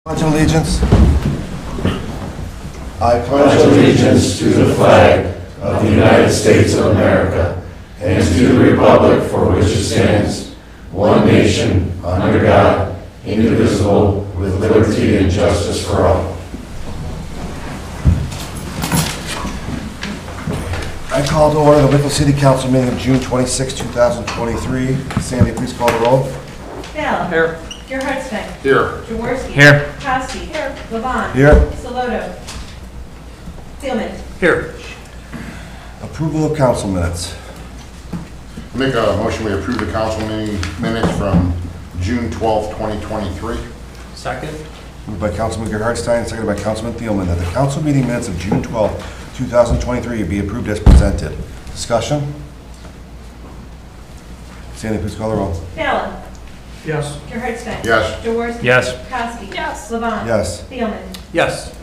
Pledge allegiance. I pledge allegiance to the flag of the United States of America and to the republic for which it stands, one nation, under God, indivisible, with liberty and justice for all. I call to order the Wickliffe City Council meeting of June 26, 2023. Sandy, please call the roll. Bell. Here. Gerhardstein. Here. Jaworski. Here. Kowski. Here. Levon. Here. Saloto. Thielman. Here. Approval of council minutes. Make a motion we approve the council meeting minutes from June 12, 2023. Second. Moved by Councilman Gerhardstein, seconded by Councilman Thielman, that the council meeting minutes of June 12, 2023 be approved as presented. Discussion? Sandy, please call the roll. Bell. Yes. Gerhardstein. Yes. Jaworski. Yes. Kowski. Yes. Levon. Yes. Thielman. Yes.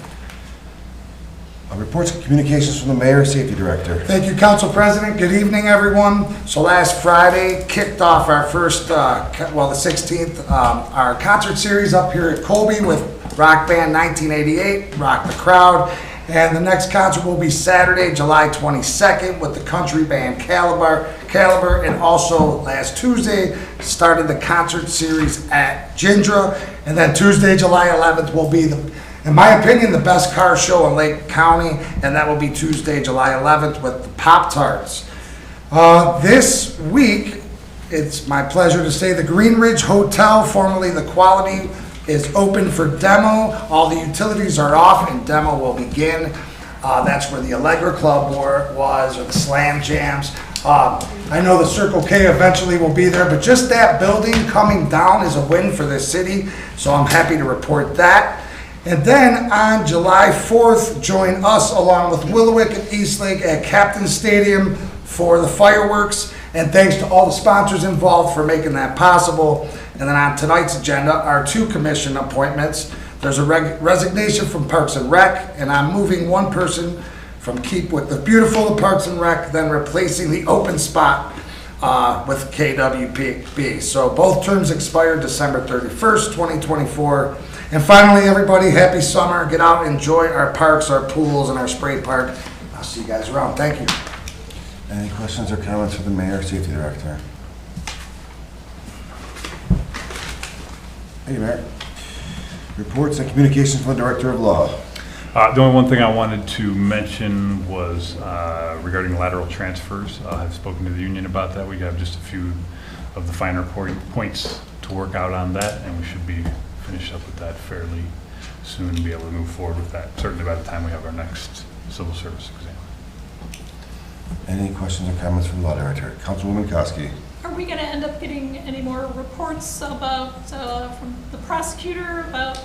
Reports and communications from the Mayor, Safety Director. Thank you, Council President. Good evening, everyone. So last Friday kicked off our first, the 16th, our concert series up here at Colby with Rock Band 1988, Rock the Crowd. And the next concert will be Saturday, July 22nd with the country band Caliber. And also last Tuesday started the concert series at Gindra. And then Tuesday, July 11th will be in my opinion, the best car show in Lake County, and that will be Tuesday, July 11th with the Pop-Tarts. This week, it's my pleasure to say the Green Ridge Hotel, formerly the Quality, is open for demo. All the utilities are off and demo will begin. That's where the Allegra Club was, or the Slam Jams. I know the Circle K eventually will be there, but just that building coming down is a win for this city, so I'm happy to report that. And then on July 4th, join us along with Wickliffe and Eastlake at Captain Stadium for the fireworks. And thanks to all the sponsors involved for making that possible. And then on tonight's agenda are two commission appointments. There's a resignation from Parks and Rec, and I'm moving one person from Keep with the Beautiful to Parks and Rec, then replacing the open spot with KWP. So both terms expire December 31st, 2024. And finally, everybody, happy summer. Get out and enjoy our parks, our pools, and our spray park. I'll see you guys around. Thank you. Any questions or comments for the Mayor, Safety Director? Thank you, Mayor. Reports and communications from the Director of Law. The only one thing I wanted to mention was regarding lateral transfers. I've spoken to the union about that. We have just a few of the finer points to work out on that, and we should be finished up with that fairly soon and be able to move forward with that, certainly by the time we have our next civil service exam. Any questions or comments from the Law Director? Councilwoman Kowski. Are we going to end up getting any more reports about, from the prosecutor about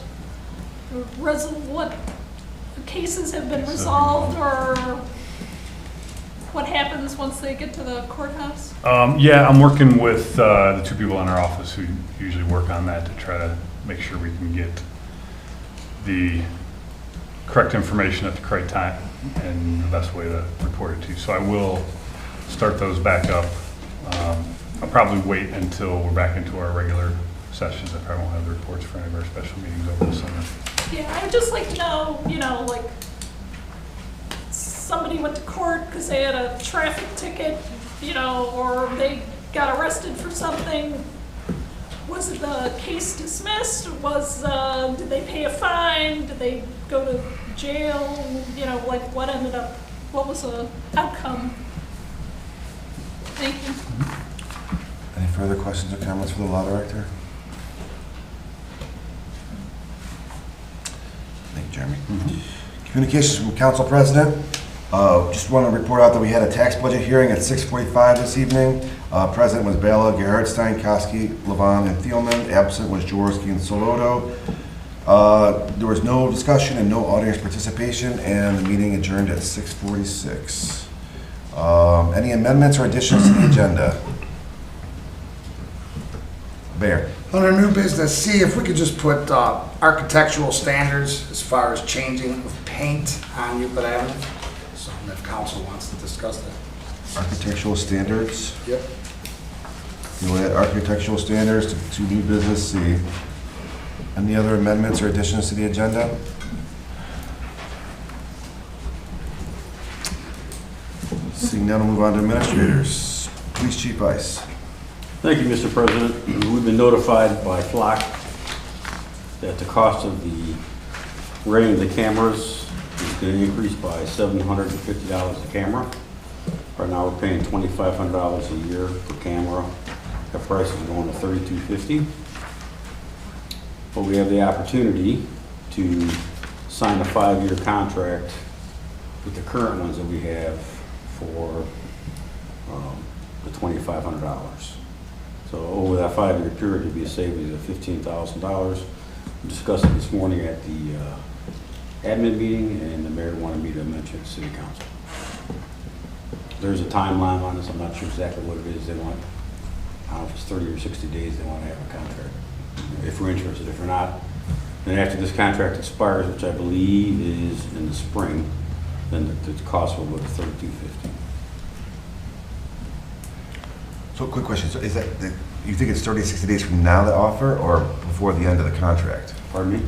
what cases have been resolved or what happens once they get to the courthouse? Yeah, I'm working with the two people in our office who usually work on that to try to make sure we can get the correct information at the correct time and the best way to report it to you. So I will start those back up. I'll probably wait until we're back into our regular sessions. I probably won't have the reports for any of our special meetings over the summer. Yeah, I would just like to know, like somebody went to court because they had a traffic ticket, or they got arrested for something. Was it the case dismissed? Did they pay a fine? Did they go to jail? What was the outcome? Thank you. Any further questions or comments from the Law Director? Thank you, Jeremy. Communications from Council President. Just want to report out that we had a tax budget hearing at 6:45 this evening. President was Bala, Gerhardstein, Kowski, Levon, and Thielman. Absent was Jaworski and Saloto. There was no discussion and no audience participation, and the meeting adjourned at 6:46. Any amendments or additions to the agenda? Mayor. Under new business C, if we could just put architectural standards as far as changing of paint on Euclid Avenue. So if council wants to discuss that. Architectural standards. Yep. You'll add architectural standards to new business C. Any other amendments or additions to the agenda? Seeing none, we'll move on to administrators. Police Chief Ice. Thank you, Mr. President. We've been notified by Flock that the cost of the renting of the cameras is going to increase by $750 a camera. Right now, we're paying $2,500 a year per camera. The price is going to $3,250. But we have the opportunity to sign a 5-year contract with the current ones that we have for the $2,500. So over that 5-year period, it'd be a savings of $15,000. We discussed it this morning at the admin meeting, and the mayor wanted me to mention it to city council. There's a timeline on this. I'm not sure exactly what it is they want. I don't know if it's 30 or 60 days they want to have a contract. If we're interested, if we're not, then after this contract expires, which I believe is in the spring, then the cost will go to $3,250. So quick question, so is that, you think it's 30 to 60 days from now, the offer, or before the end of the contract? Pardon me?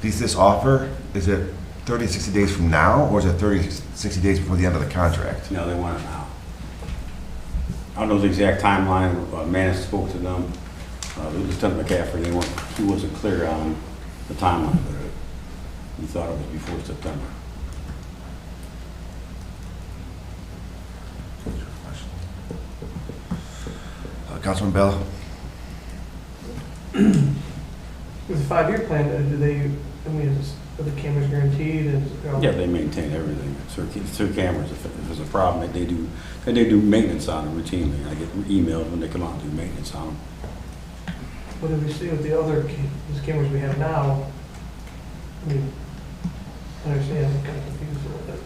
Is this offer, is it 30 to 60 days from now, or is it 30 to 60 days before the end of the contract? No, they want it now. I don't know the exact timeline. Manis spoke to them. Lieutenant McCaffrey, he wasn't clear on the timeline, but he thought it was before September. Councilman Bella? With a 5-year plan, do they, I mean, are the cameras guaranteed? Yeah, they maintain everything. It's their cameras. If there's a problem, they do maintenance on them routinely. I get emailed when they come out and do maintenance on them. What do we see with the other these cameras we have now? I mean, I understand, I'm kind of confused a little bit.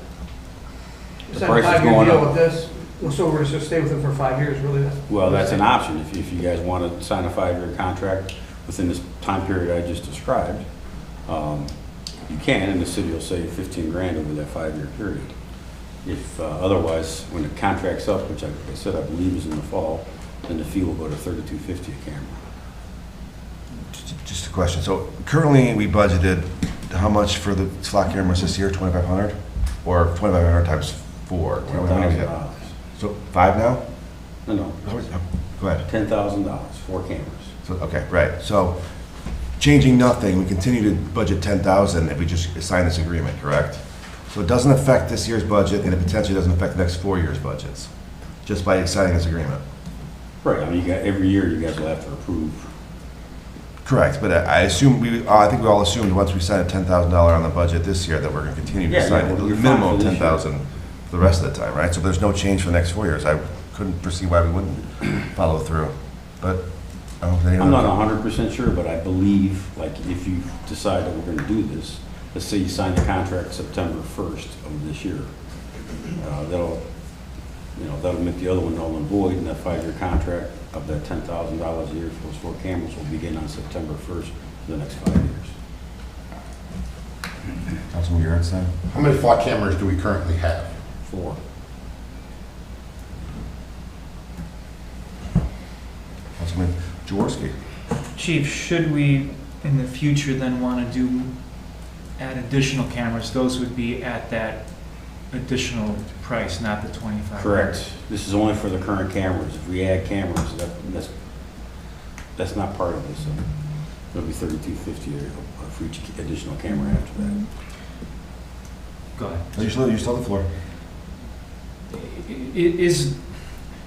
The It's not a price is 5-year going deal up. with this, so we're just stay with them for 5 years, really? Well, that's an option. If you guys want to sign a 5-year contract within this time period I just described, you can, and the city will save 15 grand over that 5-year period. If otherwise, when the contract's up, which I said I believe is in the fall, then the fee will go to $3,250 a camera. Just a question, so currently we budgeted how much for the slot cameras this year, 2,500? Or 2,500 times 4? $10,000. So 5 now? No, Go ahead. $10,000, 4 cameras. So, okay, right, so changing nothing, we continue to budget 10,000 if we just sign this agreement, correct? So it doesn't affect this year's budget, and it potentially doesn't affect the next 4 years' budgets, just by signing this agreement? Right, I mean, every year you guys will have to approve. Correct, but I assume, I think we all assumed once we signed a $10,000 on the budget this year, that we're gonna continue to Yeah, sign yeah, a we're fine minimum for of this year. 10,000 for the rest of the time, right? So there's no change for the next 4 years. I couldn't foresee why we wouldn't follow through, but I don't think. I'm not 100% sure, but I believe, like, if you decide that we're gonna do this, let's say you sign the contract September 1st of this year, that'll make the other one null and void, and that 5-year contract of that $10,000 a year for those 4 cameras will begin on September 1st for the next 5 years. Councilman Gerardstein? How many flock cameras do we currently have? 4. Councilman Jaworski? Chief, should we in the future then want to add additional cameras, those would be at that additional price, not the 25? Correct. This is only for the current cameras. If we add cameras, that's not part of this. So it'll be $3,250 for each additional camera after that. Go ahead. You still have the floor.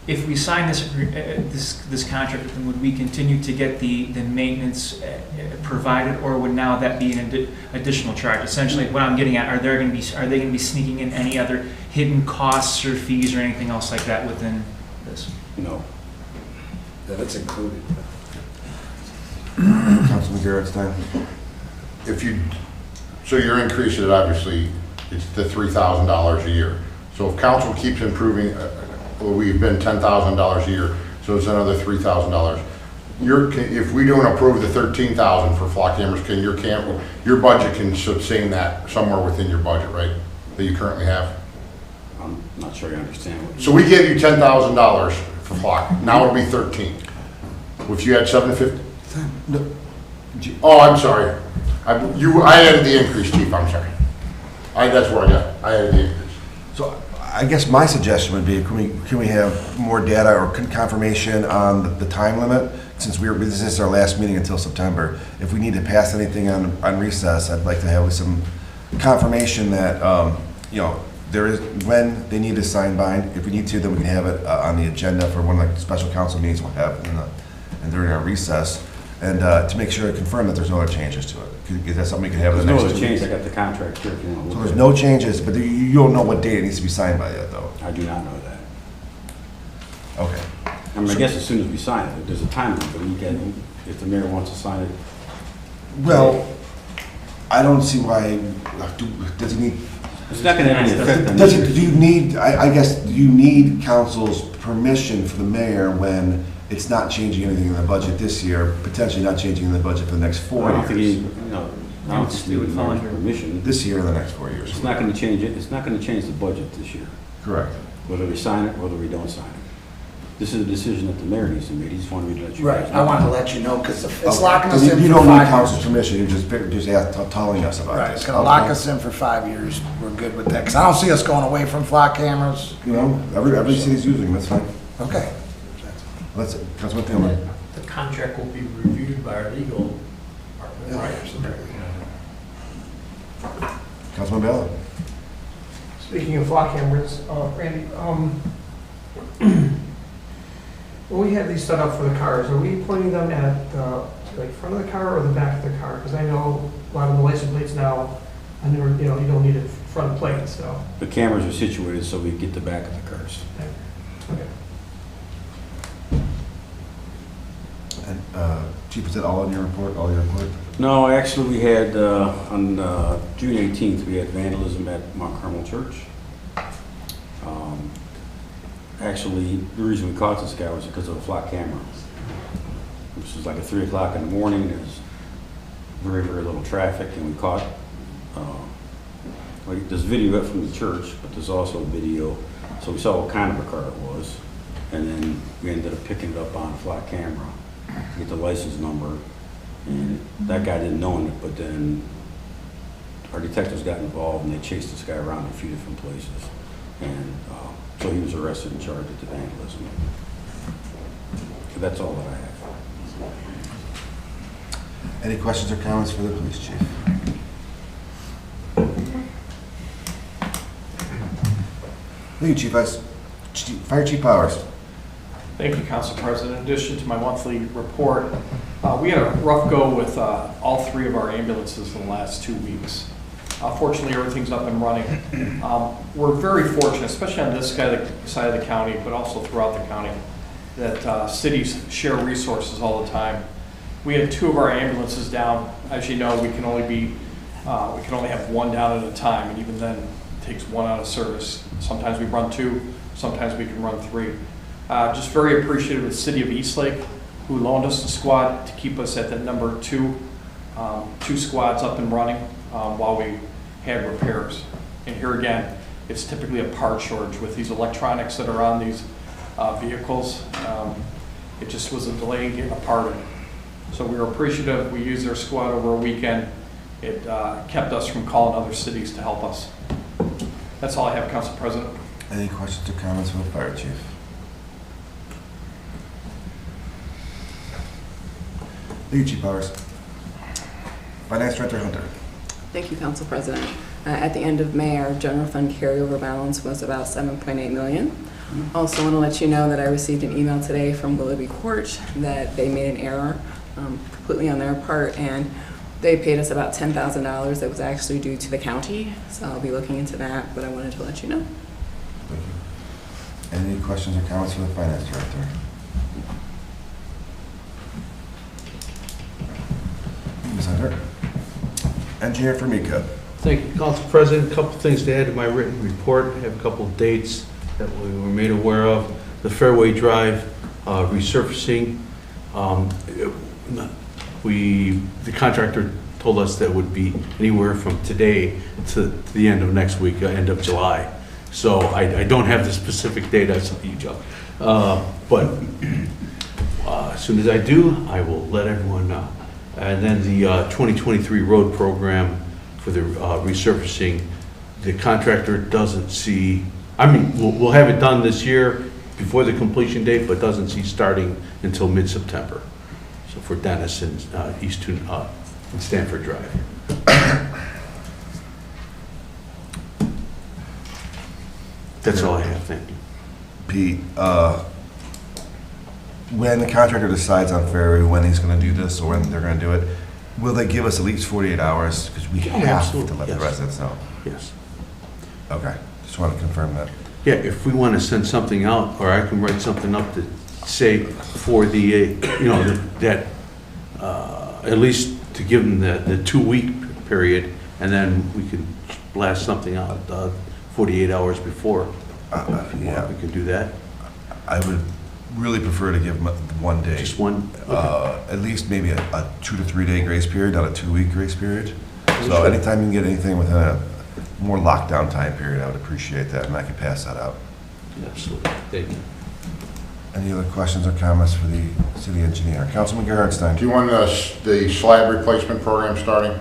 If we sign this contract with them, would we continue to get the maintenance provided, or would now that be an additional charge? Essentially, what I'm getting at, are they going to be sneaking in any other hidden costs or fees or anything else like that within this? No. That's included. Councilman Gerardstein? So you're increasing it, obviously, it's the $3,000 a year. So if council keeps improving, we've been $10,000 a year, so it's another $3,000. If we don't approve the $13,000 for flock cameras, your budget can sustain that somewhere within your budget, right? That you currently have? I'm not sure I understand what So we gave you $10,000 for flock, now it'll be 13. If you had $750, Oh, I'm sorry. I added the increase, chief, I'm sorry. That's where I added the increase. So I guess my suggestion would be, can we have more data or confirmation on the time limit? Since this is our last meeting until September, if we need to pass anything on recess, I'd like to have some confirmation that, there is, when they need to sign bind. If we need to, then we can have it on the agenda for one of the special council meetings we'll have and during our recess. And to make sure to confirm that there's no other changes to it. Is that something we can have in There's the no next other 2 change, weeks? I got the contract here if you want to So look there's at no changes, but you don't know what date it needs to be signed by yet, though? it. I do not know that. Okay. I mean, I guess as soon as we sign it, there's a time limit, but you can, if the mayor wants to sign it. Well, I don't see why, does he need, It's not gonna have any effect on does this it, year. do you need, I guess, do you need council's permission for the mayor when it's not changing anything in the budget this year, potentially not changing in the budget for the next 4 I don't think years? he, no, I don't think he would fall under permission. This year or the next 4 years? It's not gonna change it, it's not gonna change the budget this year, Correct. whether we sign it, whether we don't sign it. This is a decision that the mayor needs to make, he just wanted me to let you Right, guys I know. wanted to let you know, because it's Okay. locking us So in you for don't need 5 council's years. permission, you're just telling us about Right, this? it's gonna lock us in for 5 years, we're good with that, because I don't see us going away from flock cameras. You know, every city's using them, that's fine. Okay. Let's, Councilman Thielman. The contract will be reviewed by our legal department, right? Councilman Ballard. Speaking of flock cameras, Randy, when we have these set up for the cars, are we pointing them at the, like, front of the car or the back of the car? Because I know a lot of the license plates now, I never, you don't need a front plate, so. The cameras are situated so we get the back of the cars. Okay. And Chief, is that all in your report, No, actually, we had, on June 18th, we had vandalism at Mount Carmel Church. Actually, the reason we caught this guy was because of a flock camera. This was like at 3 o'clock in the morning, there's very, very little traffic, and we caught, there's video from the church, but there's also video, so we saw what kind of a car it was, and then we ended up picking it up on a flock camera, to get the license number, and that guy didn't know it, but then our detectives got involved and they chased this guy around a few different places. And so he was arrested and charged with the vandalism. So that's all that I have. Any questions or comments for the police chief? Thank you, Fire Chief Powers. Thank you, Council President. In addition to my monthly report, we had a rough go with all 3 of our ambulances in the last 2 weeks. Fortunately, everything's up and running. We're very fortunate, especially on this side of the county, but also throughout the county, that cities share resources all the time. We had 2 of our ambulances down. As you know, we can only have 1 down at a time, and even then, it takes 1 out of service. Sometimes we run 2, sometimes we can run 3. Just very appreciative of the city of Eastlake, who loaned us the squad to keep us at that number 2, 2 squads up and running while we had repairs. And here again, it's typically a part shortage with these electronics that are on these vehicles. It just was a delay in getting a part of it. So we were appreciative. We used their squad over a weekend. It kept us from calling other cities to help us. That's all I have, Council President. Any questions or comments for the fire chief? Thank you, Chief Powers. Finance Director Hunter. Thank you, Council President. At the end of May, our general fund carryover balance was about $7.8 million. Also want to let you know that I received an email today from Wickliffe Court that they made an error completely on their part, and they paid us about $10,000 that was actually due to the county. So I'll be looking into that, but I wanted to let you know. Thank you. Any questions or comments for the Finance Director? Ms. Hunter. Engineer for Mika. Thank you, Council President. A couple things to add to my written report. I have a couple of dates that we were made aware of. The Fairway Drive resurfacing. The contractor told us that would be anywhere from today to the end of next week, end of July. So I don't have the specific date. I saw you, Joe. But as soon as I do, I will let everyone And then the 2023 road program for the resurfacing, the contractor doesn't see, I mean, we'll have it done this year before the completion date, but doesn't see starting until mid-September. So for Dennis and East and Stanford Drive. That's all I have, thank you. Pete, when the contractor decides on Fairway when he's gonna do this or when they're gonna do it, will they give us at least 48 hours? Because we Oh, have to absolutely, let the yes. residents know. Yes. Okay, just want to confirm that. Yeah, if we want to send something out, or I can write something up to say for the, you know, that, at least to give them the 2-week period, and then we can blast something out 48 hours before. Yeah, We can do that. I would really prefer to give them 1 day. Just one? At least maybe a 2 to 3 day grace period, not a 2-week grace period. So Sure. anytime you can get anything within a more lockdown time period, I would appreciate that, and I could pass that out. Absolutely, thank you. Any other questions or comments for the city engineer? Councilman Gerhardstein? Do you want the slab replacement program starting?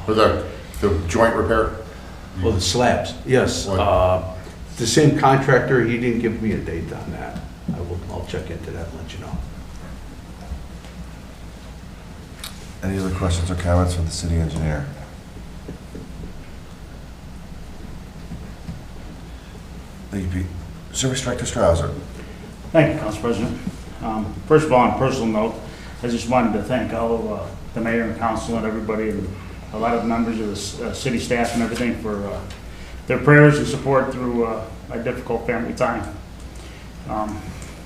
For the joint repair? Well, the slabs, yes. The same contractor, he didn't give me a date on that. I'll check into that and let you know. Any other questions or comments for the city engineer? Thank you, Pete. Service Director Strouser. Thank you, Council President. First of all, on a personal note, I just wanted to thank all of the mayor and council and everybody and a lot of members of the city staff and everything for their prayers and support through a difficult family time.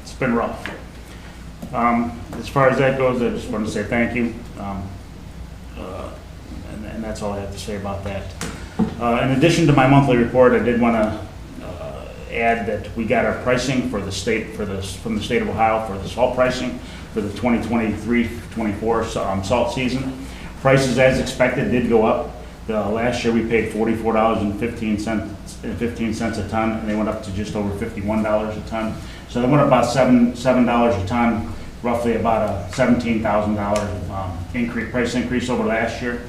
It's been rough. As far as that goes, I just want to say thank you. And that's all I have to say about that. In addition to my monthly report, I did want to add that we got our pricing for the state, from the state of Ohio for the salt pricing for the 2023-24 salt season. Prices, as expected, did go up. Last year we paid $44.15 a ton, and they went up to just over $51 a ton. So they went up about $7 a ton, roughly about a $17,000 price increase over last year.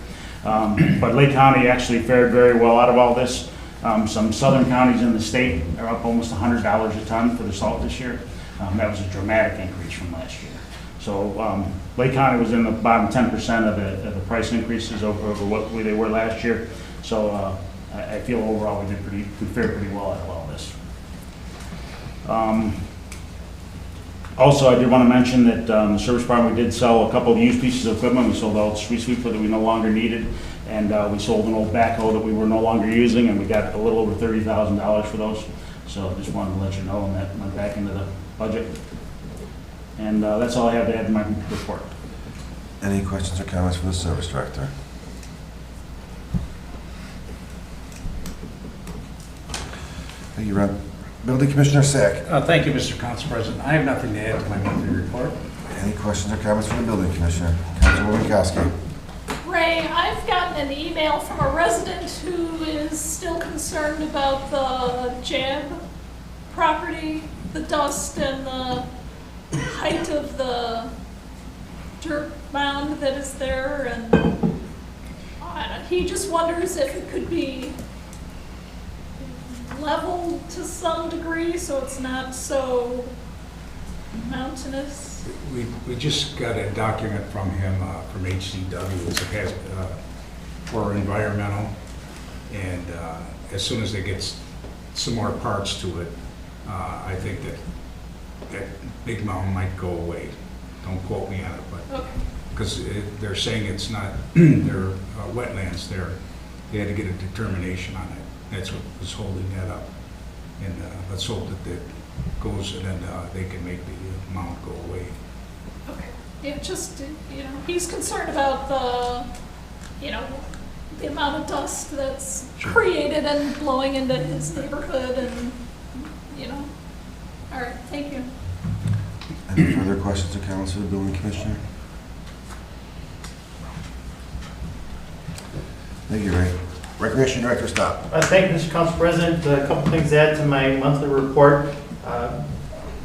But Lake County actually fared very well out of all this. Some southern counties in the state are up almost $100 a ton for the salt this year. That was a dramatic increase from last year. So Lake County was in the bottom 10% of the price increases over what they were last year. So I feel overall we fared pretty well out of all this. Also, I did want to mention that the service department, we did sell a couple of used pieces of equipment. We sold out street sweeper that we no longer needed, and we sold an old backhoe that we were no longer using, and we got a little over $30,000 for those. So just wanted to let you know, and that went back into the budget. And that's all I have to add to my report. Any questions or comments for the Service Director? Thank you, Ron. Building Commissioner Sack. Thank you, Mr. Council President. I have nothing to add to my monthly report. Any questions or comments for the Building Commissioner? Councilwoman Kowski. Ray, I've gotten an email from a resident who is still concerned about the JAB property, the dust and the height of the dirt mound that is there, and he just wonders if it could be leveled to some degree so it's not so mountainous. We just got a document from him, from HCW, it's for environmental, and as soon as they get some more parts to it, I think that big mountain might go away. Don't quote me on it, but because they're saying it's not, they're wetlands there. They had to get a determination on it. That's what was holding that up. And let's hope that it goes, and then they can make the mound go away. Okay. Yeah, just, he's concerned about the amount of dust that's created and blowing into his neighborhood and, All right, thank you. Any further questions or comments for the Building Commissioner? Thank you, Ray. Recreation Director, stop. Thank you, Mr. Council President. A couple things to add to my monthly report.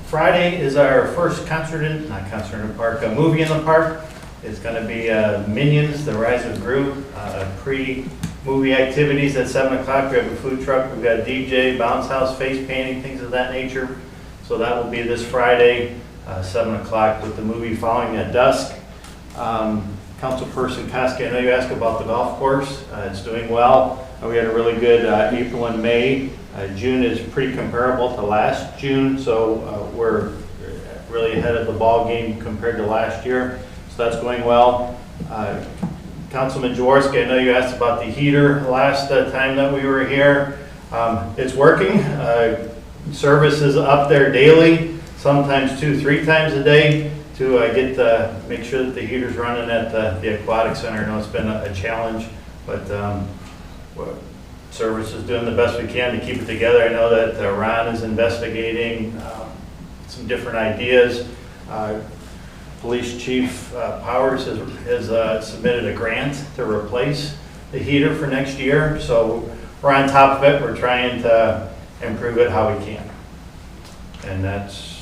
Friday is our first movie in the park. is going to be Minions, The Rise of Gru, pre-movie activities at 7 o'clock. We have a food truck, we've got a DJ, bounce house, face painting, things of that nature. So that will be this Friday, 7 o'clock, with the movie following at dusk. Councilperson Koski, I know you asked about the golf course. It's doing well. We had a really good April and May. June is pretty comparable to last June, so we're really ahead of the ball game compared to last year. So that's going well. Councilman Jaworski, I know you asked about the heater last time that we were here. It's working. Service is up there daily, sometimes 2-3 times a day, to make sure that the heater's running at the aquatic center. I know it's been a challenge, but service is doing the best we can to keep it together. I know that Ron is investigating some different ideas. Police Chief Powers has submitted a grant to replace the heater for next year, so we're on top of it. We're trying to improve it how we can, and that's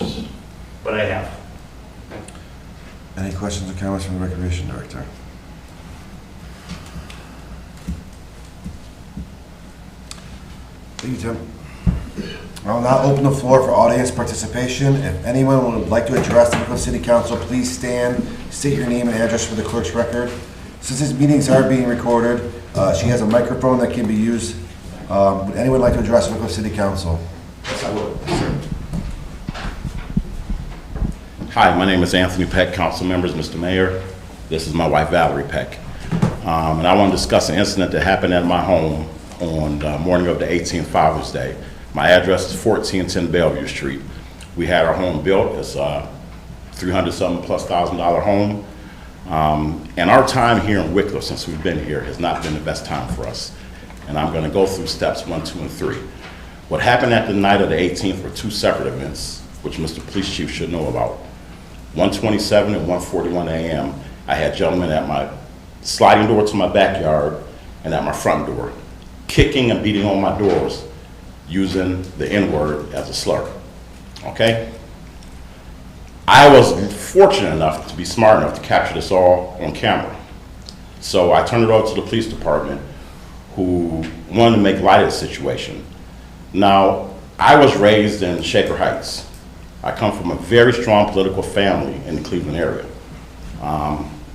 what I have. Any questions or comments from the Recreation Director? Thank you, Tim. I'll now open the floor for audience participation. If anyone would like to address the Wickliffe City Council, please stand, state your name and address for the clerk's record. Since these meetings are being recorded, she has a microphone that can be used. Would anyone like to address the Wickliffe City Council? Yes, I would. Hi, my name is Anthony Peck, council members, Mr. Mayor. This is my wife, Valerie Peck. And I want to discuss an incident that happened at my home on the morning of the 18th Father's Day. My address is 1410 Bellevue Street. We had our home built. It's a $300,000+ home. And our time here in Wickliffe, since we've been here, has not been the best time for us. And I'm going to go through steps 1, 2, and 3. What happened at the night of the 18th were 2 separate events, which Mr. Police Chief should know about. 1:27 and 1:41 a.m., I had gentlemen at my sliding door to my backyard and at my front door, kicking and beating on my doors, using the N-word as a slur, okay? I was fortunate enough to be smart enough to capture this all on camera. So I turned it over to the police department, who wanted to make light of the situation. Now, I was raised in Shaker Heights. I come from a very strong political family in the Cleveland area.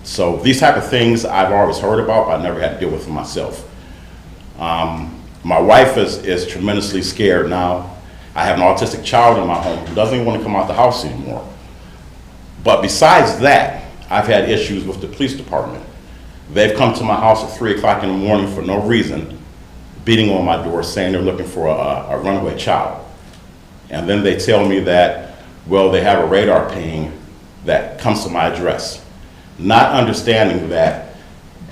So these type of things I've always heard about, but I never had to deal with them myself. My wife is tremendously scared now. I have an autistic child in my home who doesn't even want to come out the house anymore. But besides that, I've had issues with the police department. They've come to my house at 3 o'clock in the morning for no reason, beating on my door, saying they're looking for a runaway child. And then they tell me that, well, they have a radar ping that comes to my address. Not understanding that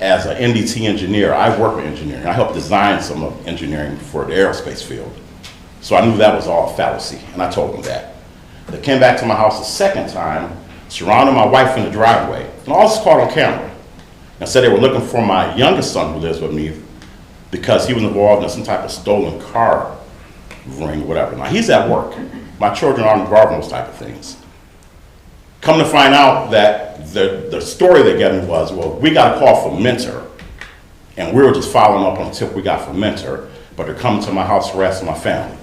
as an NDT engineer, I work with engineering. I helped design some of engineering for the aerospace field. So I knew that was all a fallacy, and I told them that. They came back to my house a second time, surrounded my wife in the driveway, and all this caught on camera. And said they were looking for my youngest son who lives with me because he was involved in some type of stolen car ring or whatever. Now he's at work. My children aren't involved in those type of things. Come to find out that the story they gave me was, well, we got a call from Mentor, and we were just following up on the tip we got from Mentor, but they're coming to my house harassing my family.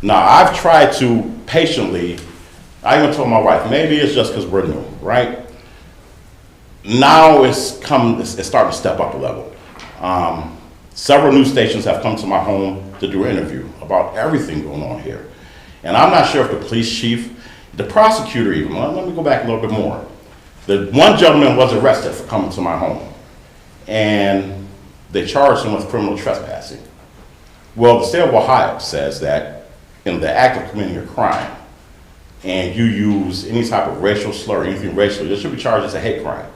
Now, I've tried to patiently, I even told my wife, maybe it's just because we're new, right? Now it's starting to step up a level. Several news stations have come to my home to do an interview about everything going on here. And I'm not sure if the police chief, the prosecutor even, let me go back a little bit more. The one gentleman was arrested for coming to my home, and they charged him with criminal trespassing. Well, the state of Ohio says that in the act of committing a crime, and you use any type of racial slur, anything racial, this should be charged as a hate crime.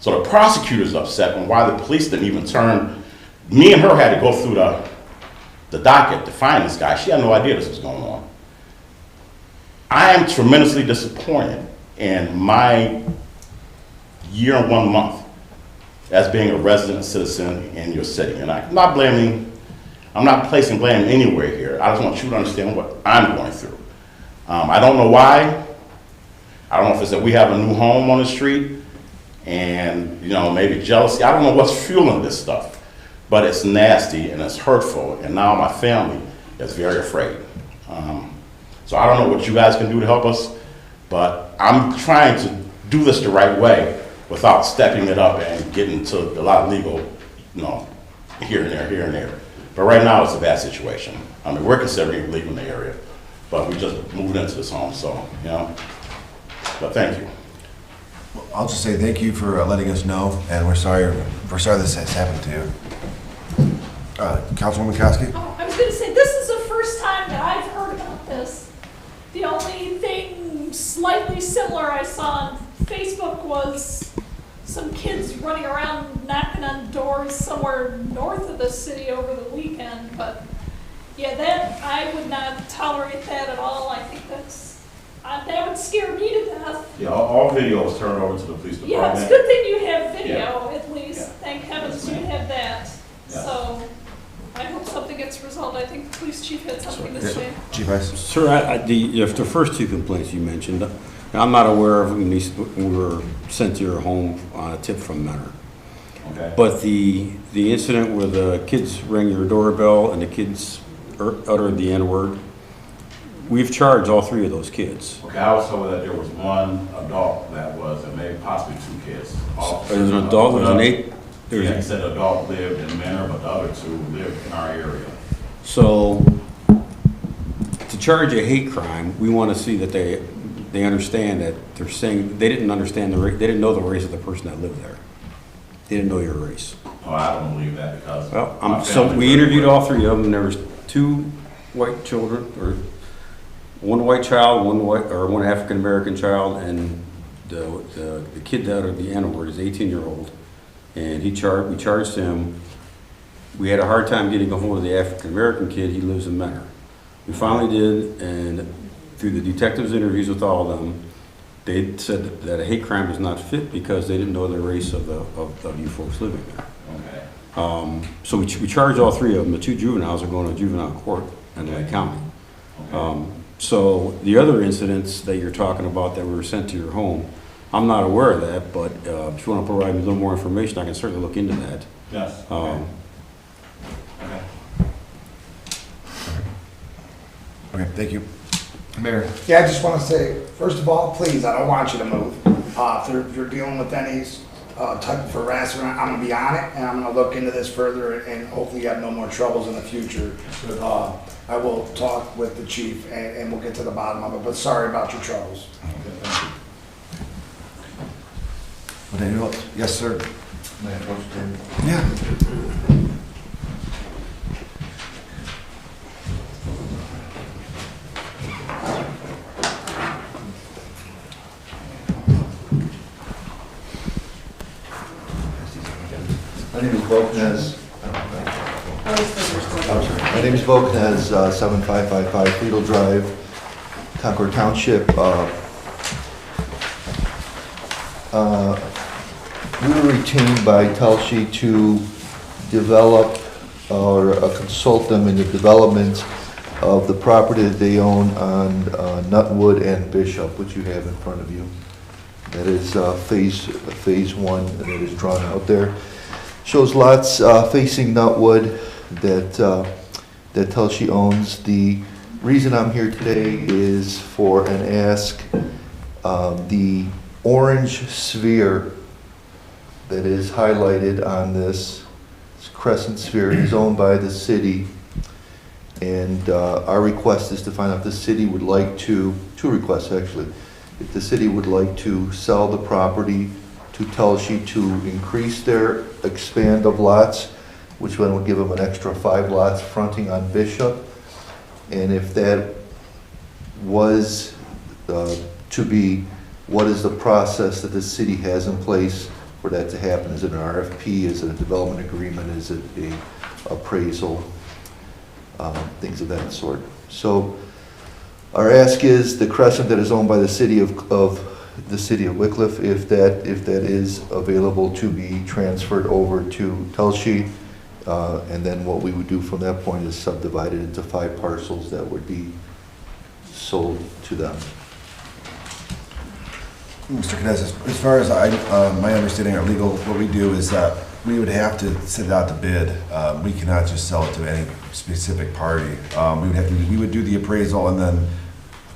So the prosecutor's upset, and why the police didn't even turn, me and her had to go through the docket to find this guy. She had no idea this was going on. I am tremendously disappointed in my year and 1 month as being a resident citizen in your city. And I'm not placing blame anywhere here. I just want you to understand what I'm going through. I don't know why. I don't know if it's that we have a new home on the street and, you know, maybe jealousy. I don't know what's fueling this stuff, but it's nasty and it's hurtful, and now my family is very afraid. So I don't know what you guys can do to help us, but I'm trying to do this the right way without stepping it up and getting to a lot of legal, you know, here and there. But right now, it's a bad situation. I mean, we're considering leaving the area, but we just moved into this home, so, you know. But thank you. I'll just say thank you for letting us know, and we're sorry this has happened to you. Councilwoman Koski? Oh, I was gonna say, this is the first time that I've heard about this. The only thing slightly similar I saw on Facebook was some kids running around knocking on doors somewhere north of the city over the weekend, but yeah, that, I would not tolerate that at all. I think that would scare me to death. Yeah, all video was turned over to the police department. Yeah, it's a good thing you have video, Yeah. at least. Yeah. Thank heavens you ma'am. have that. Yeah. So I hope something gets resolved. I think the police chief had something to say. Chief Ice? Sir, if the first two complaints you mentioned, I'm not aware of them. These were sent to your home on a tip from Menor. Okay. But the incident where the kids rang your doorbell and the kids uttered the N-word, we've charged all three of those kids. Okay, I was told that there was one adult that was, and maybe possibly two kids. There's an adult, there's an eight. Yeah, he said adult lived in Menor, but the other two lived in our area. So, to charge a hate crime, we want to see that they understand that they're saying, they didn't understand they didn't know the race of the person that lived there. They didn't know your race. Oh, I don't believe that because. Well, so we interviewed all three of them, and there was two white children, or one white child, one African-American child, and the kid that uttered the N-word is 18-year-old. And we charged him. We had a hard time getting a hold of the African-American kid. He lives in Menor. We finally did, and through the detectives' interviews with all of them, they said that a hate crime is not fit because they didn't know the race of you folks living there. Okay. So we charged all three of them. The two juveniles are going to juvenile court in Lake County. Okay. So the other incidents that you're talking about that were sent to your home, I'm not aware of that, but if you want to provide me a little more information, I can certainly look into that. Yes. Okay. Okay, thank you. Mayor? Yeah, I just want to say, first of all, please, I don't want you to move. If you're dealing with any type of harassment, I'm going to be on it, and I'm going to look into this further, and hopefully you have no more troubles in the future. I will talk with the chief, and we'll get to the bottom of it, but sorry about your troubles. Would anyone else? Yes, sir. May I approach the table? Yeah. My name is Bo Knez. My name is Bo Knez, 7555 Friedel Drive, Concord Township. We were retained by Telshi to develop or consult them in the development of the property that they own on Nutwood and Bishop, which you have in front of you. That is phase one that is drawn out there. Shows lots facing Nutwood that Telshi owns. The reason I'm here today is for an ask. The orange sphere that is highlighted on this crescent sphere is owned by the city, and our request is to find out if the city would like to, two requests actually, if the city would like to sell the property to Telshi to increase their expand of lots, which one would give them an extra 5 lots fronting on Bishop, and if that was to be, what is the process that the city has in place for that to happen? Is it an RFP? Is it a development agreement? Is it a appraisal? Things of that sort. So our ask is the crescent that is owned by the city of Wickliffe, if that is available to be transferred over to Telshi, and then what we would do from that point is subdivide it into 5 parcels that would be sold to them. Mr. Kness, as far as my understanding of legal, what we do is that we would have to send it out to bid. We cannot just sell it to any specific party. We would do the appraisal and then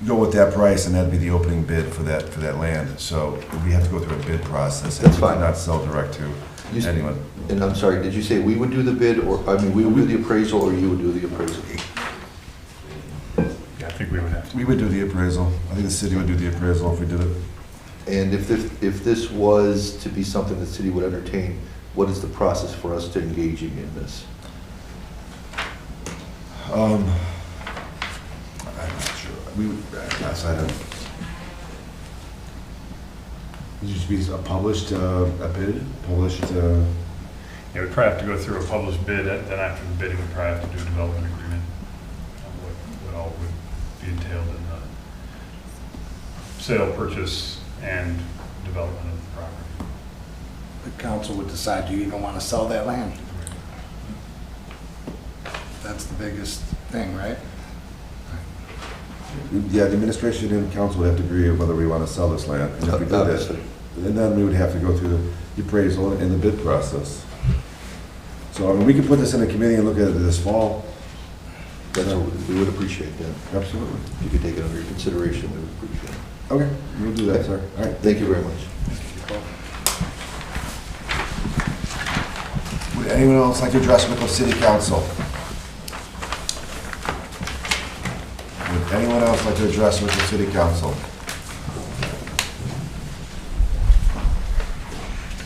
go with that price, and that'd be the opening bid for that land. So we have to go through a bid process. That's fine. We cannot sell direct to anyone. And I'm sorry, did you say we would do the bid, or, I mean, we would do the appraisal, or you would do the appraisal? Yeah, I think we would have to. We would do the appraisal. I think the city would do the appraisal if we did it. And if this was to be something the city would entertain, what is the process for us to engaging in this? I'm not sure. We would, outside of, would it just be a published, a bid, published, Yeah, we'd probably have to go through a published bid, and then after the bidding, we'd probably have to do a development agreement on what all would be entailed in the sale, purchase, and development of the property. The council would decide, do you even want to sell that land? That's the biggest thing, right? yeah, the administration and council would have to agree on whether we want to sell this land. And if we did that, Obviously. and then we would have to go through the appraisal and the bid process. So, I mean, we could put this in a committee and look at it this fall. We would appreciate that. Absolutely. If you could take it under consideration, we would appreciate it. Okay, we'll do that, sir. All right. Thank you very much. Would anyone else like to address Wickliffe City Council? Would anyone else like to address Wickliffe City Council?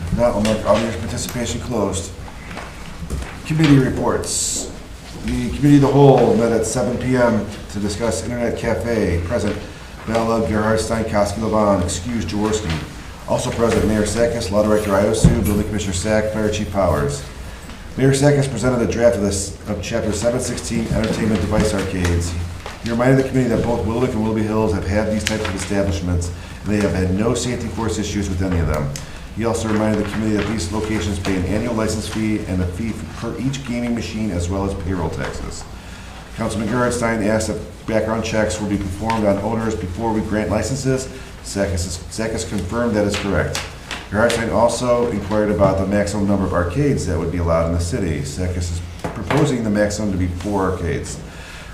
If not, I'll mark audience participation closed. Committee reports. The Committee of the Whole met at 7 p.m. to discuss Internet Cafe. Present, Bella, Gerhard, Steinkowski, Levon, excused Jaworski. Also present, Mayor Sakis, Law Director Iosu, Building Commissioner Sack, Fire Chief Powers. Mayor Sakis presented a draft of Chapter 716 Entertainment Device Arcades. He reminded the committee that both Willoughby and Willoughby Hills have had these types of establishments, and they have had no safety force issues with any of them. He also reminded the committee that these locations pay an annual license fee and a fee per each gaming machine, as well as payroll taxes. Councilman Gerhardstein asked if background checks will be performed on owners before we grant licenses. Sakis confirmed that is correct. Gerhardstein also inquired about the maximum number of arcades that would be allowed in the city. Sakis is proposing the maximum to be 4 arcades.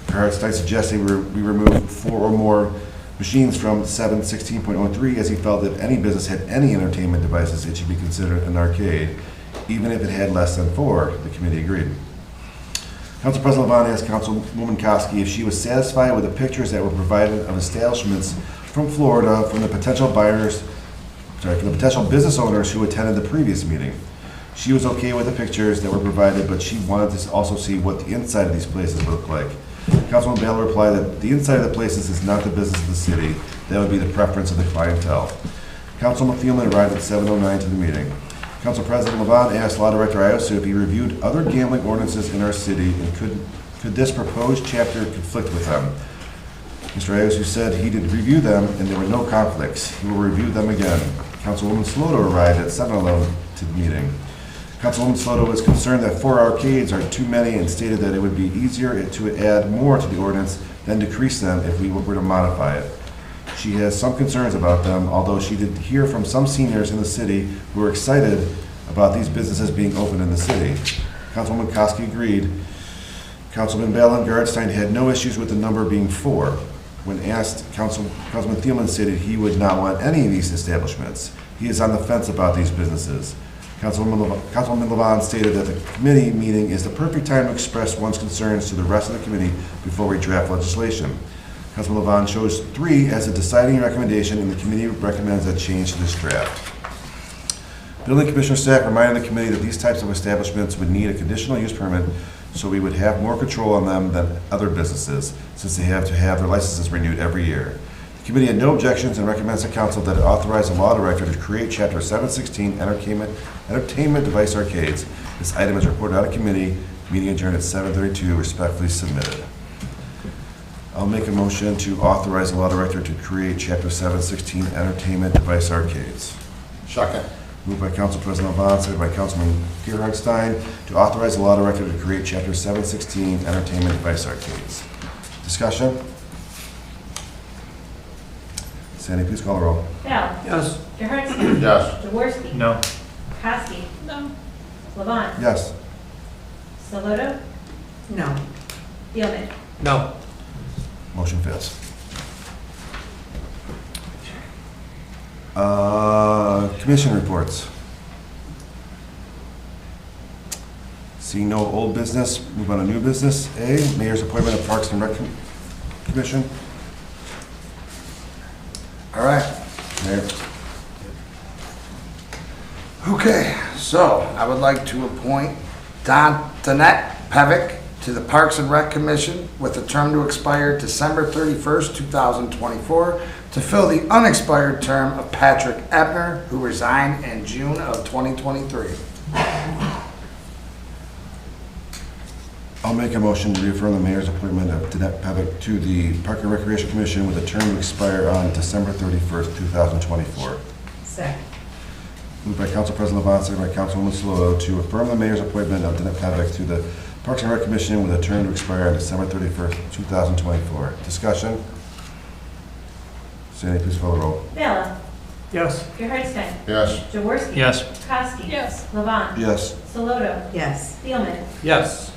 Gerhardstein suggested we remove 4 or more machines from 716.03, as he felt that if any business had any entertainment devices, it should be considered an arcade, even if it had less than 4. The committee agreed. Council President Levon asked Councilwoman Koski if she was satisfied with the pictures that were provided of establishments from Florida from the potential business owners who attended the previous meeting. She was okay with the pictures that were provided, but she wanted to also see what the inside of these places would look like. Councilman Baylor replied that the inside of the places is not the business of the city. That would be the preference of the clientele. Councilman Thielman arrived at 7:09 to the meeting. Council President Levon asked Law Director Iosu if he reviewed other gambling ordinances in our city and could this proposed chapter conflict with them. Mr. Iosu said he did review them and there were no conflicts. He will review them again. Councilwoman Sloto arrived at 7:11 to the meeting. Councilwoman Sloto was concerned that 4 arcades are too many and stated that it would be easier to add more to the ordinance than decrease them if we were to modify it. She has some concerns about them, although she did hear from some seniors in the city who were excited about these businesses being open in the city. Councilwoman Koski agreed. Councilman Ballin Gerhardstein had no issues with the number being 4. When asked, Councilman Thielman stated he would not want any of these establishments. He is on the fence about these businesses. Councilwoman Levon stated that the committee meeting is the perfect time to express one's concerns to the rest of the committee before we draft legislation. Councilman Levon chose 3 as a deciding recommendation, and the committee recommends a change to this draft. Building Commissioner Sack reminded the committee that these types of establishments would need a conditional use permit, so we would have more control on them than other businesses, since they have to have their licenses renewed every year. The committee had no objections and recommends to council that it authorize the law director to create Chapter 716 Entertainment Device Arcades. This item is reported out of committee. Meeting adjourned at 7:32. Respectfully submitted. I'll make a motion to authorize the law director to create Chapter 716 Entertainment Device Arcades. Second. Moved by Council President Levon, seconded by Councilman Gerhardstein, to authorize the law director to create Chapter 716 Entertainment Device Arcades. Discussion? Sandy, please call the roll. Bell. Yes. Gerhardstein. Yes. Jaworski. No. Kowski. No. Levon. Yes. Soloto. No. Thielman. No. Motion fails. Commission reports. Seeing no old business, move on to new business. A, Mayor's appointment of Parks and Rec Commission. All right. Mayor. Okay, so I would like to appoint Donette Pevick to the Parks and Rec Commission with a term to expire December 31st, 2024, to fill the unexpired term of Patrick Ebner, who resigned in June of 2023. I'll make a motion to reaffirm the mayor's appointment of Danette Pevick to the Park and Recreation Commission with a term to expire on December 31st, 2024. Second. Moved by Council President Levon, second by Councilwoman Saloto to affirm the mayor's appointment of Danette Pevick to the Parks and Rec Commission with a term to expire on December 31st, 2024. Discussion? Sandy, please call the roll. Bella. Yes. Gerhardstein. Yes. Jaworski. Yes. Kowski. Yes. Levon. Yes. Soloto. Yes. Thielman. Yes.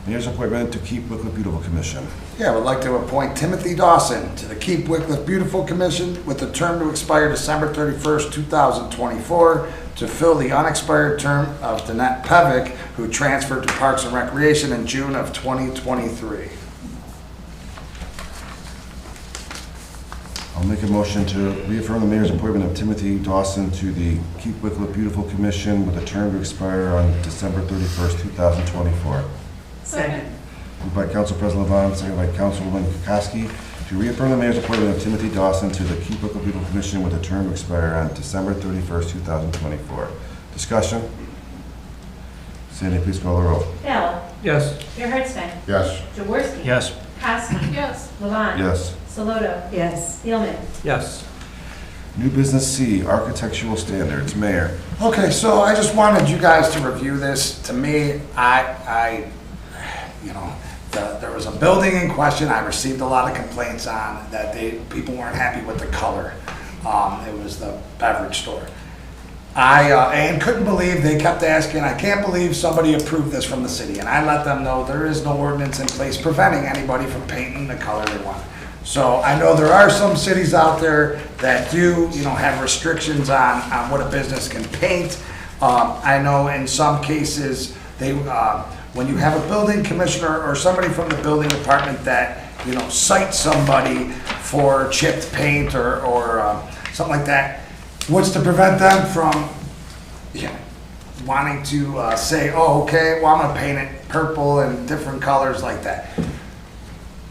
Mayor's appointment to Keep Wickliffe Beautiful Commission. Yeah, I would like to appoint Timothy Dawson to the Keep Wickliffe Beautiful Commission with a term to expire December 31st, 2024, to fill the unexpired term of Danette Pevick, who transferred to Parks and Recreation in June of 2023. I'll make a motion to reaffirm the mayor's appointment of Timothy Dawson to the Keep Wickliffe Beautiful Commission with a term to expire on December 31st, 2024. Second. Moved by Council President Levon, second by Councilwoman Kowski, to reaffirm the mayor's appointment of Timothy Dawson to the Keep Wickliffe Beautiful Commission with a term to expire on December 31st, 2024. Discussion? Sandy, please call the roll. Bella. Yes. Gerhardstein. Yes. Jaworski. Yes. Kowski. Yes. Levon. Yes. Soloto. Yes. Thielman. Yes. New business C, architectural standards. Mayor. Okay, so I just wanted you guys to review this. To me, there was a building in question I received a lot of complaints on that people weren't happy with the color. It was the beverage store. And couldn't believe, they kept asking, I can't believe somebody approved this from the city. And I let them know there is no ordinance in place preventing anybody from painting the color they want. So I know there are some cities out there that do, have restrictions on what a business can paint. I know in some cases, when you have a building commissioner or somebody from the building department that, cites somebody for chipped paint or something like that, what's to prevent them from wanting to say, oh, okay, well, I'm gonna paint it purple and different colors like that.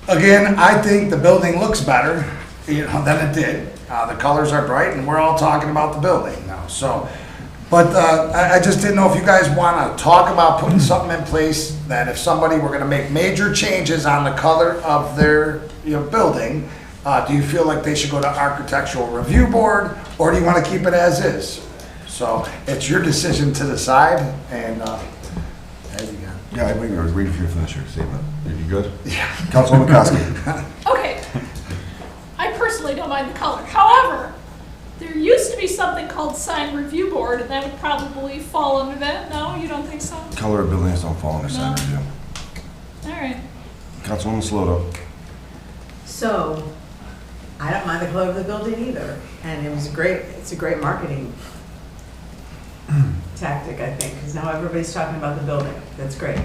Again, I think the building looks better, than it did. The colors are bright, and we're all talking about the building now. So, but I just didn't know if you guys want to talk about putting something in place that if somebody were going to make major changes on the color of their building, do you feel like they should go to Architectural Review Board, or do you want to keep it as is? So it's your decision to decide, and there you go. Yeah, I was waiting for you to finish your statement. Are you good? Yeah. Councilwoman Kowski. Okay. I personally don't mind the color. However, there used to be something called sign review board, and that would probably fall under that. No, you don't think so? Color of buildings don't fall under sign review. All right. Councilwoman Saloto. So, I don't mind the color of the building either, and it's a great marketing tactic, I think, because now everybody's talking about the building. That's great.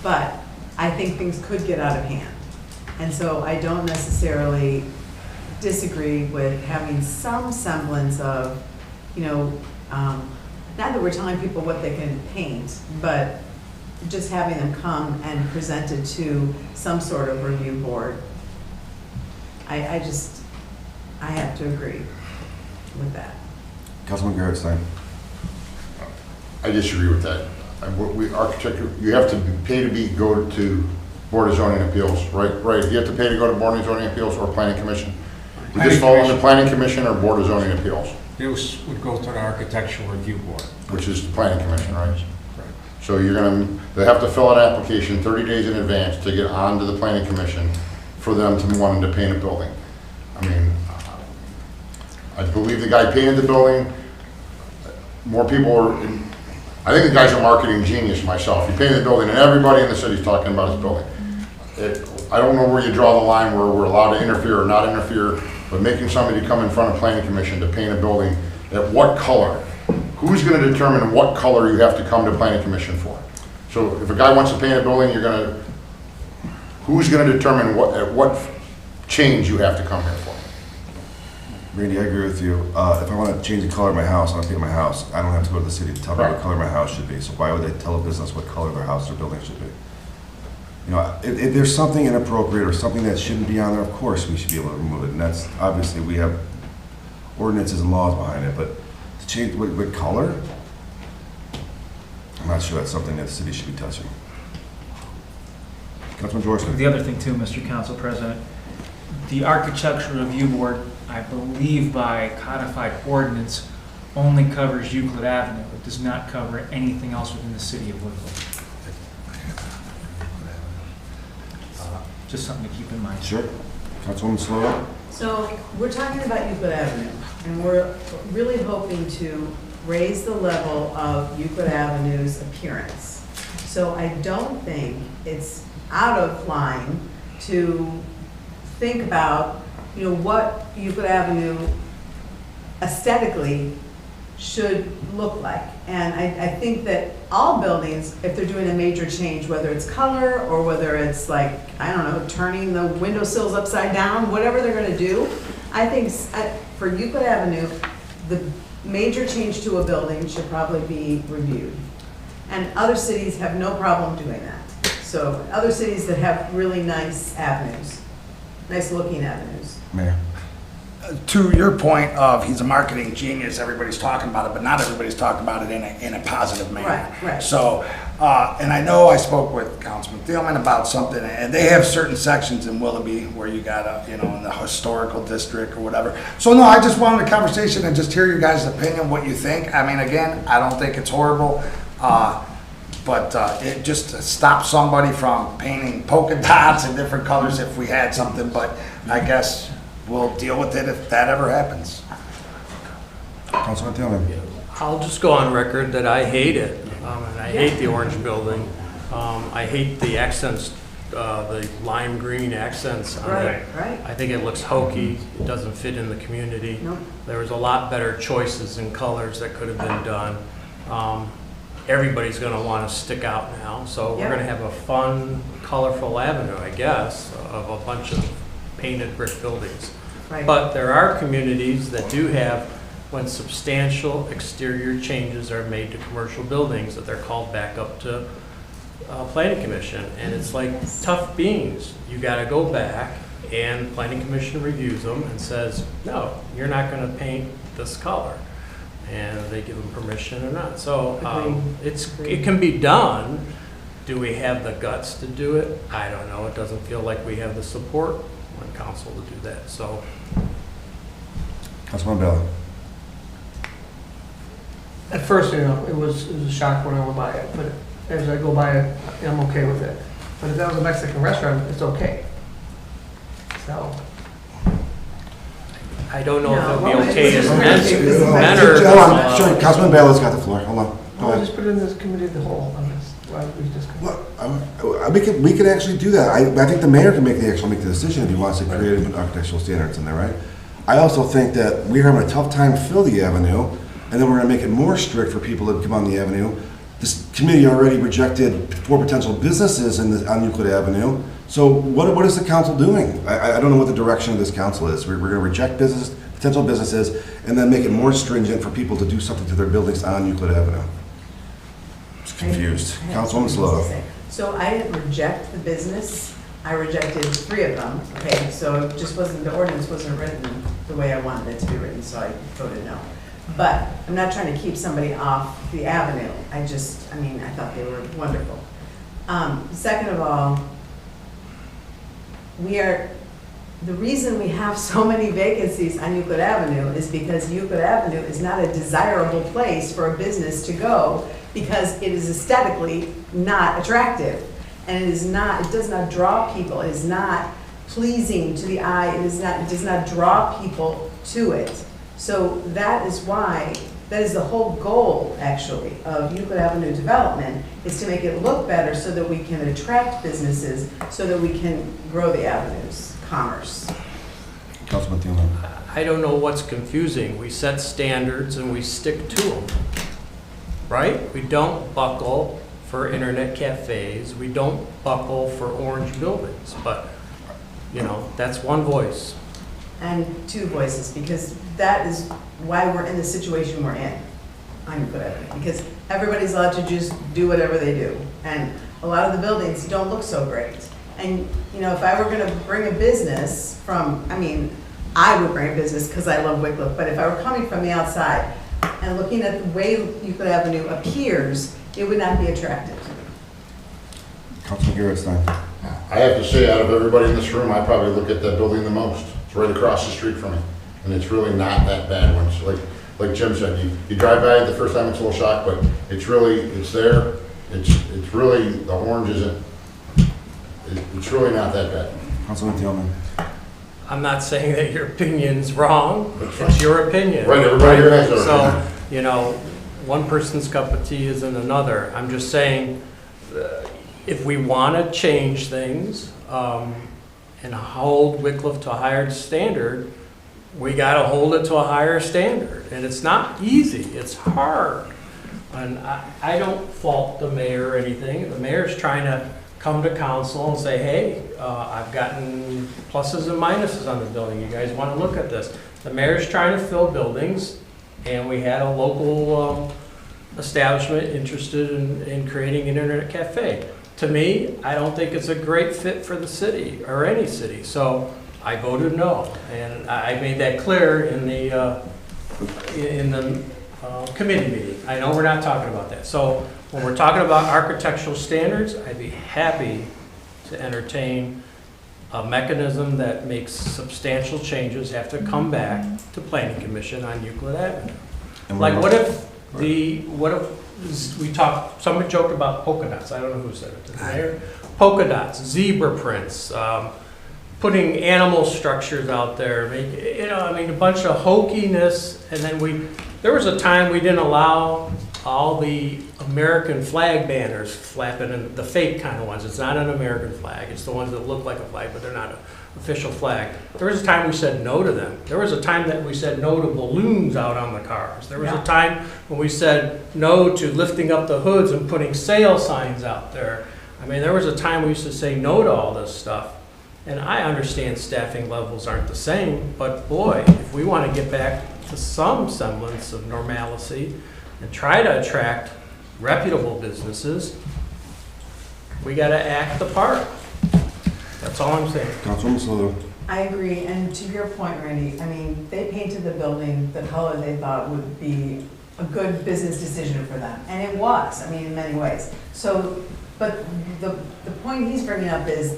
But I think things could get out of hand. And so I don't necessarily disagree with having some semblance of, not that we're telling people what they can paint, but just having them come and present it to some sort of review board. I have to agree with that. Councilman Gerhardstein. I disagree with that. You have to pay to go to Board of Zoning Appeals, right? Right. You have to pay to go to Board of Zoning Appeals or Planning Commission. Would this fall under Planning Commission or Board of Zoning Appeals? This would go to the Architectural Review Board. Which is the Planning Commission, right? Right. So they have to fill out an application 30 days in advance to get onto the Planning Commission for them to wanting to paint a building. I mean, I believe the guy painted the building. More people are, I think the guy's a marketing genius myself. He painted the building and everybody in the city's talking about his building. I don't know where you draw the line where we're allowed to interfere or not interfere, but making somebody come in front of planning commission to paint a building, at what color? Who's gonna determine what color you have to come to planning commission for? So if a guy wants to paint a building, who's gonna determine what change you have to come here for? Randy, I agree with you. If I want to change the color of my house, I want to paint my house, I don't have to go to the city to tell me what color my house should be. So why would they tell a business what color their house or building should be? You know, if there's something inappropriate or something that shouldn't be on there, of course we should be able to remove it. And that's, obviously, we have ordinances and laws behind it, but to change what color, I'm not sure that's something that the city should be touching. Councilman Jorston. The other thing too, Mr. Council President, the Architectural Review Board, I believe by codified ordinance, only covers Euclid Avenue. It does not cover anything else within the city of Wickliffe. Just something to keep in mind. Sure. Councilwoman Slow. So we're talking about Euclid Avenue, and we're really hoping to raise the level of Euclid Avenue's appearance. So I don't think it's out of line to think about, what Euclid Avenue aesthetically should look like. And I think that all buildings, if they're doing a major change, whether it's color or whether it's like, I don't know, turning the windowsills upside down, whatever they're gonna do, I think for Euclid Avenue, the major change to a building should probably be reviewed. And other cities have no problem doing that. So other cities that have really nice avenues, nice looking avenues. Mayor. To your point of he's a marketing genius, everybody's talking about it, but not everybody's talking about it in a positive manner. Right. So, and I know I spoke with Councilman Thielman about something, and they have certain sections in Willoughby where you got in the historical district or whatever. So no, I just wanted a conversation and just hear your guys' opinion, what you think. I mean, again, I don't think it's horrible. But it just stops somebody from painting polka dots in different colors if we had something, but I guess we'll deal with it if that ever happens. Councilman Thielman. I'll just go on record that I hate it, and I hate the orange building. I hate the accents, the lime green accents on it. Right. I think it looks hokey, it doesn't fit in the community. Nope. There was a lot better choices in colors that could have been done. Everybody's gonna wanna stick out now, so we're gonna have a fun, colorful avenue, I guess, of a bunch of painted brick buildings. Right. But there are communities that do have, when substantial exterior changes are made to commercial buildings, that they're called back up to planning commission, and it's like tough beans. You gotta go back, and planning commission reviews them and says, no, you're not gonna paint this color. And they give them permission or not. So it can be done. Do we have the guts to do it? I don't know. It doesn't feel like we have the support on council to do that. So, Councilman Bella. At first, it was a shock when I went by it, but as I go by it, I'm okay with it. But if that was a Mexican restaurant, it's okay. So. I don't know if No, it'll well, be okay it's as just men Hold on, sure, Councilman Bella's got the floor, hold on. Go I'll ahead. just put it in this committee of the whole on this. Why don't we just? Look, we can actually do that. I think the mayor can make the decision if he wants to create architectural standards in there, right? I also think that we're having a tough time to fill the avenue, and then we're gonna make it more strict for people to come on the avenue. This committee already rejected 4 potential businesses on Euclid Avenue. So what is the council doing? I don't know what the direction of this council is. We're gonna reject potential businesses and then make it more stringent for people to do something to their buildings on Euclid Avenue. Just confused. Councilwoman Slow. So I didn't reject the business, I rejected 3 of them, okay? So it just wasn't, the ordinance wasn't written the way I wanted it to be written, so I voted no. But I'm not trying to keep somebody off the avenue. I thought they were wonderful. Second of all, the reason we have so many vacancies on Euclid Avenue is because Euclid Avenue is not a desirable place for a business to go because it is aesthetically not attractive. And it does not draw people. It is not pleasing to the eye. It does not draw people to it. So that is why, that is the whole goal, actually, of Euclid Avenue development, is to make it look better so that we can attract businesses, so that we can grow the avenues, commerce. Councilman Thielman. I don't know what's confusing. We set standards and we stick to them, right? We don't buckle for internet cafes. We don't buckle for orange buildings, but, you know, that's one voice. And two voices, because that is why we're in the situation we're in on Euclid Avenue, because everybody's allowed to just do whatever they do. And a lot of the buildings don't look so great. And, you know, if I were gonna bring a business from, I mean, I would bring a business because I love Wickliffe, but if I were coming from the outside and looking at the way Euclid Avenue appears, it would not be attractive. Councilman Garrett Stein. I have to say, out of everybody in this room, I probably look at that building the most. It's right across the street from me, and it's really not that bad. When it's like Jim said, you drive by it the first time, it's a little shock, but it's really, it's there. It's really, the orange isn't, it's really not that bad. Councilman Thielman. I'm not saying that your opinion's wrong, it's your opinion. Right, everybody here has their opinion. So, you know, one person's cup of tea isn't another. I'm just saying, if we want to change things and hold Wickliffe to a higher standard, we got to hold it to a higher standard. And it's not easy, it's hard. And I don't fault the mayor or anything. The mayor's trying to come to council and say, hey, I've gotten pluses and minuses on the building. You guys want to look at this? The mayor's trying to fill buildings, and we had a local establishment interested in creating an internet cafe. To me, I don't think it's a great fit for the city or any city, so I voted no. And I made that clear in the committee meeting. I know we're not talking about that. So when we're talking about architectural standards, I'd be happy to entertain a mechanism that makes substantial changes have to come back to Planning Commission on Euclid Avenue. Like what if we talked, somebody joked about polka dots, I don't know who said it, the mayor? Polka dots, zebra prints, putting animal structures out there, a bunch of hokiness, and then there was a time we didn't allow all the American flag banners flapping, and the fake kind of ones. It's not an American flag, it's the ones that look like a flag, but they're not an official flag. There was a time we said no to them. There was a time that we said no to balloons out on the cars. There was a time when we said no to lifting up the hoods and putting sale signs out there. I mean, there was a time we used to say no to all this stuff. And I understand staffing levels aren't the same, but boy, if we want to get back to some semblance of normalcy and try to attract reputable businesses, we got to act the part. That's all I'm saying. Councilwoman Salido. I agree, and to your point, Randy, I mean, they painted the building the color they thought would be a good business decision for them, and it was, I mean, in many ways. So, but the point he's bringing up is,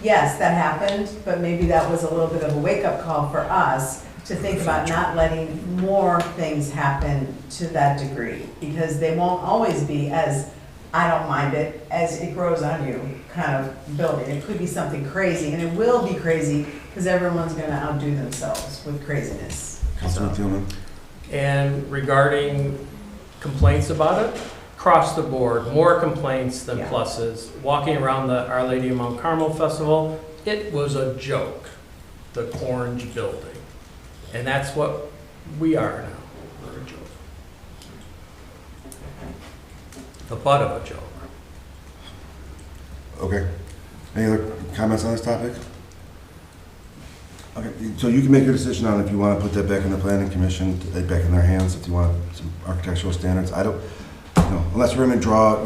yes, that happened, but maybe that was a little bit of a wake-up call for us to think about not letting more things happen to that degree, because they won't always be as, I don't mind it, as it grows on you kind of building. It could be something crazy, and it will be crazy because everyone's going to outdo themselves with craziness. Councilman Thielman. And regarding complaints about it, across the board, more complaints than pluses. Walking around the Our Lady of Mount Carmel Festival, it was a joke, the orange building. And that's what we are now, we're a joke. The butt of a joke. Okay. Any other comments on this topic? Okay, so you can make your decision on if you want to put that back in the planning commission, back in their hands, if you want some architectural standards. I don't, unless we're going to draw,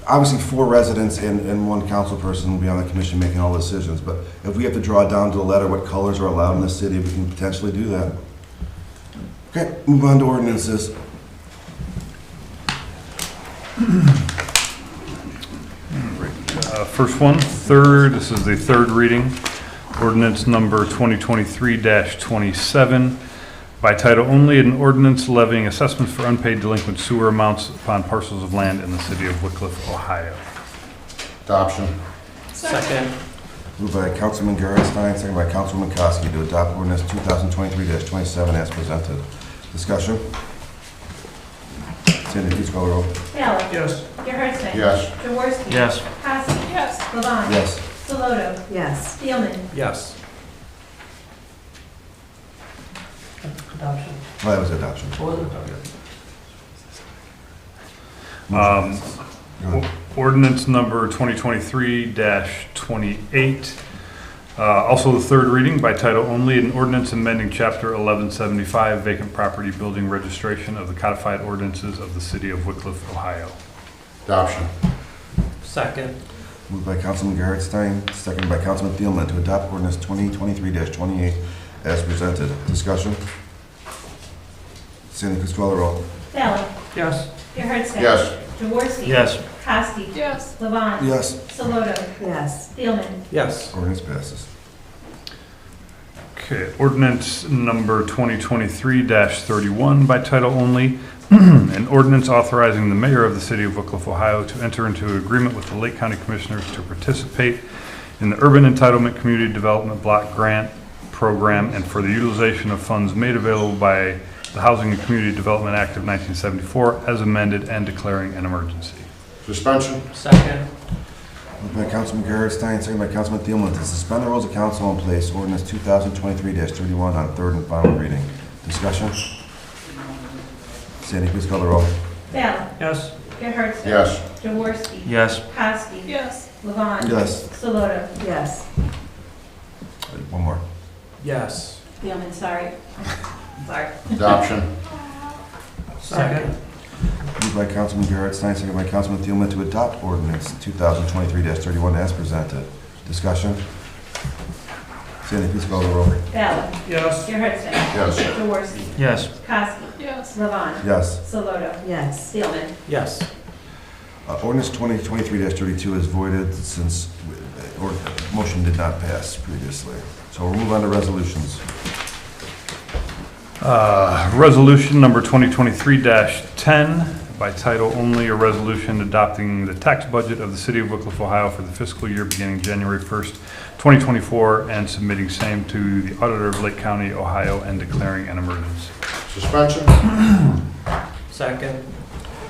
obviously 4 residents and 1 council person will be on the commission making all the decisions, but if we have to draw down to the letter what colors are allowed in the city, we can potentially do that. Okay, move on to ordinances. First one, this is the third reading. Ordinance number 2023-27. By title only, an ordinance levying assessments for unpaid delinquent sewer amounts upon parcels of land in the city of Wickliffe, Ohio. Adoption. Second. Moved by Councilman Gerhardstein, second by Councilwoman Koski to adopt ordinance 2023-27 as presented. Discussion? Sandy, please call the roll. Bailey? Yes. Gerhardstein? Yes. Jaworski? Yes. Kowski? Yes. Levon? Yes. Soloto? Yes. Spielman? Yes. Adoption. Well, that was adoption. What was it? Motion passes. Go ahead. Ordinance number 2023-28. Also the third reading by title only, an ordinance amending Chapter 1175 vacant property building registration of the codified ordinances of the city of Wickliffe, Ohio. Adoption. Second. Moved by Councilman Gerhardstein, seconded by Councilman Thielman to adopt ordinance 2023-28 as presented. Discussion? Sandy, please call the roll. Bailey? Yes. Gerhardstein? Yes. Jaworski? Yes. Kowski? Yes. Levon? Yes. Soloto? Yes. Spielman? Yes. Ordinance passes. Okay, ordinance number 2023-31 by title only, an ordinance authorizing the mayor of the city of Wickliffe, Ohio to enter into agreement with the Lake County Commissioners to participate in the Urban Entitlement Community Development Block Grant Program and for the utilization of funds made available by the Housing and Community Development Act of 1974 as amended and declaring an emergency. Suspension. Second. Moved by Councilman Gerhardstein, seconded by Councilman Thielman to suspend the rules of council and place ordinance 2023-31 on third and final reading. Discussion? Sandy, please call the roll. Bailey? Yes. Gerhardstein? Yes. Jaworski? Yes. Kowski? Yes. Levon? Yes. Soloto? Yes. One more. Yes. Spielman, sorry. Sorry. Adoption. Second. Moved by Councilman Gerhardstein, seconded by Councilman Thielman to adopt ordinance 2023-31 as presented. Discussion? Sandy, please call the roll. Bailey? Yes. Gerhardstein? Yes. Jaworski? Yes. Kowski? Yes. Levon? Yes. Soloto? Yes. Spielman? Yes. Ordinance 2023-32 is voided since motion did not pass previously. So we'll move on to resolutions. Resolution number 2023-10 by title only, a resolution adopting the tax budget of the city of Wickliffe, Ohio for the fiscal year beginning January 1st, 2024, and submitting same to the auditor of Lake County, Ohio, and declaring an emergency. Suspension. Second.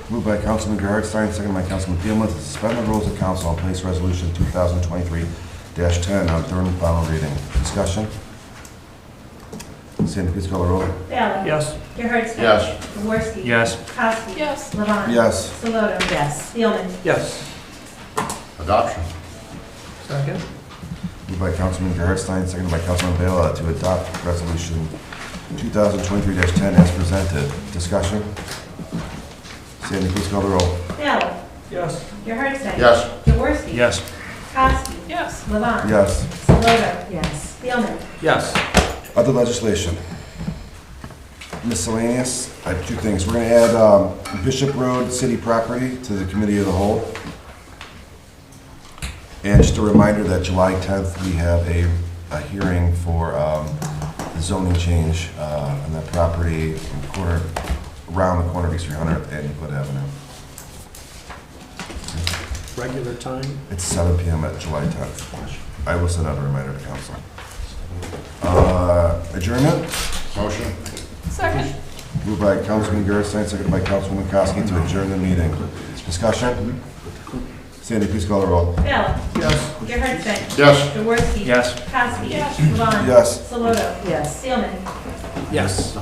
Moved by Councilman Gerhardstein, seconded by Councilman Thielman to suspend the rules of council and place resolution 2023-10 on third and final reading. Discussion? Sandy, please call the roll. Bailey? Yes. Gerhardstein? Yes. Jaworski? Yes. Kowski? Yes. Levon? Yes. Soloto? Yes. Spielman? Yes. Adoption. Second. Moved by Councilman Gerhardstein, seconded by Councilman Bela to adopt resolution 2023-10 as presented. Discussion? Sandy, please call the roll. Bailey? Yes. Gerhardstein? Yes. Jaworski? Yes. Kowski? Yes. Levon? Yes. Soloto? Yes. Spielman? Yes. Other legislation. Miscellaneous, I have two things. We're going to add Bishop Road city property to the committee of the whole. And just a reminder that July 10th, we have a hearing for the zoning change on that property around the corner of East 300th and Euclid Avenue. Regular time? It's 7 p.m. at July 10th. I will send out a reminder to council. Adjournment? Motion. Second. Moved by Councilman Gerhardstein, seconded by Councilwoman Koski to adjourn the meeting. Discussion? Sandy, please call the roll. Bailey? Yes. Gerhardstein? Yes. Jaworski? Yes. Kowski? Yes. Levon? Yes. Soloto? Yes. Spielman? Yes.